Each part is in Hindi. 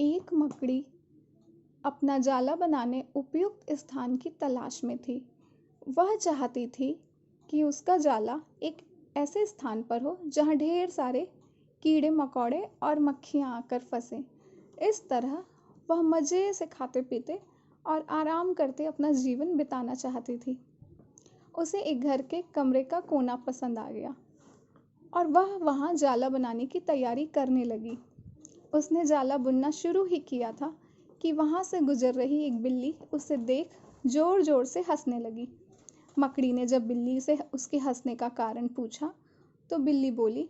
एक मकड़ी अपना जाला बनाने उपयुक्त स्थान की तलाश में थी। वह चाहती थी कि उसका जाला एक ऐसे स्थान पर हो जहाँ ढेर सारे कीड़े मकोड़े और मक्खियाँ आकर फंसें। इस तरह वह मज़े से खाते पीते और आराम करते अपना जीवन बिताना चाहती थी। उसे एक घर के कमरे का कोना पसंद आ गया और वह वहाँ जाला बनाने की तैयारी करने लगी। उसने जाला बुनना शुरू ही किया था कि वहाँ से गुजर रही एक बिल्ली उसे देख जोर जोर से हंसने लगी। मकड़ी ने जब बिल्ली से उसके हंसने का कारण पूछा तो बिल्ली बोली,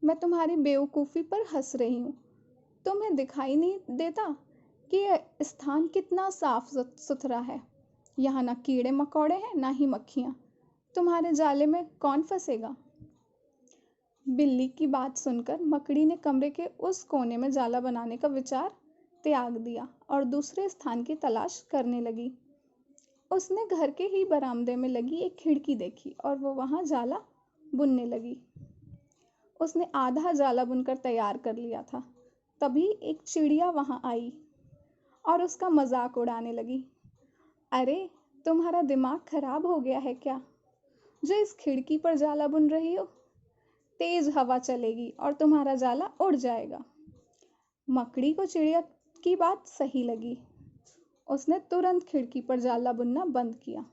मैं तुम्हारी बेवकूफ़ी पर हंस रही हूँ। तुम्हें दिखाई नहीं देता कि यह स्थान कितना साफ सुथरा है। यहाँ ना कीड़े मकोड़े हैं ना ही मक्खियाँ। तुम्हारे जाले में कौन फंसेगा? बिल्ली की बात सुनकर मकड़ी ने कमरे के उस कोने में जाला बनाने का विचार त्याग दिया और दूसरे स्थान की तलाश करने लगी। उसने घर के ही बरामदे में लगी एक खिड़की देखी और वो वहाँ जाला बुनने लगी। उसने आधा जाला बुनकर तैयार कर लिया था। तभी एक चिड़िया वहाँ आई और उसका मजाक उड़ाने लगी। अरे, तुम्हारा दिमाग खराब हो गया है क्या, जो इस खिड़की पर जाला बुन रही हो? तेज हवा चलेगी और तुम्हारा जाला उड़ जाएगा। मकड़ी को चिड़िया की बात सही लगी। उसने तुरंत खिड़की पर जाला बुनना बंद किया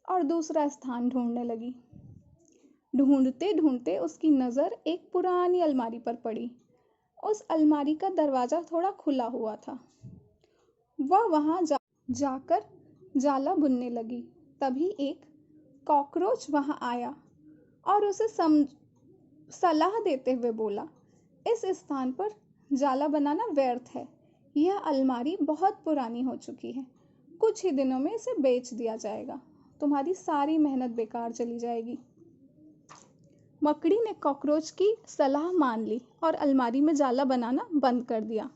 और दूसरा स्थान ढूंढने लगी। ढूंढते ढूंढते उसकी नज़र एक पुरानी अलमारी पर पड़ी। उस अलमारी का दरवाज़ा थोड़ा खुला हुआ था। वह वहाँ जाकर जाला बुनने लगी। तभी एक कॉकरोच वहाँ आया और उसे सलाह देते हुए बोला, इस स्थान पर जाला बनाना व्यर्थ है। यह अलमारी बहुत पुरानी हो चुकी है। कुछ ही दिनों में इसे बेच दिया जाएगा। तुम्हारी सारी मेहनत बेकार चली जाएगी। मकड़ी ने कॉकरोच की सलाह मान ली और अलमारी में जाला बनाना बंद कर दिया।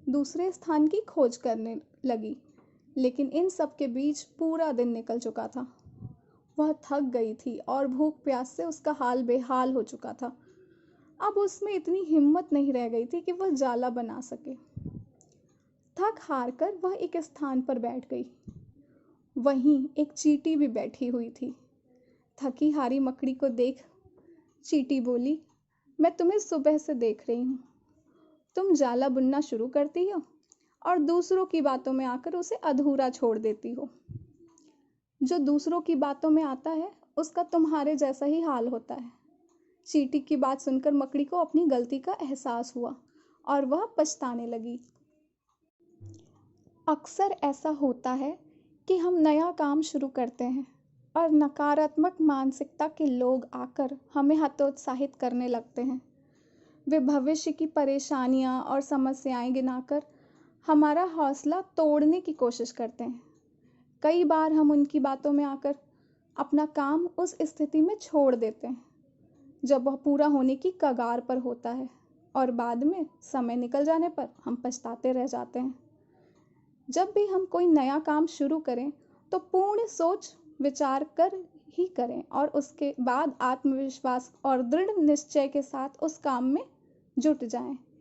दूसरे स्थान की खोज करने लगी, लेकिन इन सब के बीच पूरा दिन निकल चुका था। वह थक गई थी और भूख प्यास से उसका हाल बेहाल हो चुका था। अब उसमें इतनी हिम्मत नहीं रह गई थी कि वह जाला बना सके। थक हार कर वह एक स्थान पर बैठ गई। वहीं एक चींटी भी बैठी हुई थी। थकी हारी मकड़ी को देख चींटी बोली, मैं तुम्हें सुबह से देख रही हूँ। तुम जाला बुनना शुरू करती हो और दूसरों की बातों में आकर उसे अधूरा छोड़ देती हो। जो दूसरों की बातों में आता है उसका तुम्हारे जैसा ही हाल होता है। चींटी की बात सुनकर मकड़ी को अपनी गलती का एहसास हुआ और वह पछताने लगी। अक्सर ऐसा होता है कि हम नया काम शुरू करते हैं और नकारात्मक मानसिकता के लोग आकर हमें हतोत्साहित करने लगते हैं। वे भविष्य की परेशानियां और समस्याएं गिनाकर हमारा हौसला तोड़ने की कोशिश करते हैं। कई बार हम उनकी बातों में आकर अपना काम उस स्थिति में छोड़ देते हैं जब वह पूरा होने की कगार पर होता है और बाद में समय निकल जाने पर हम पछताते रह जाते हैं। जब भी हम कोई नया काम शुरू करें तो पूर्ण सोच विचार कर ही करें और उसके बाद आत्मविश्वास और दृढ़ निश्चय के साथ उस काम में जुट जाएं।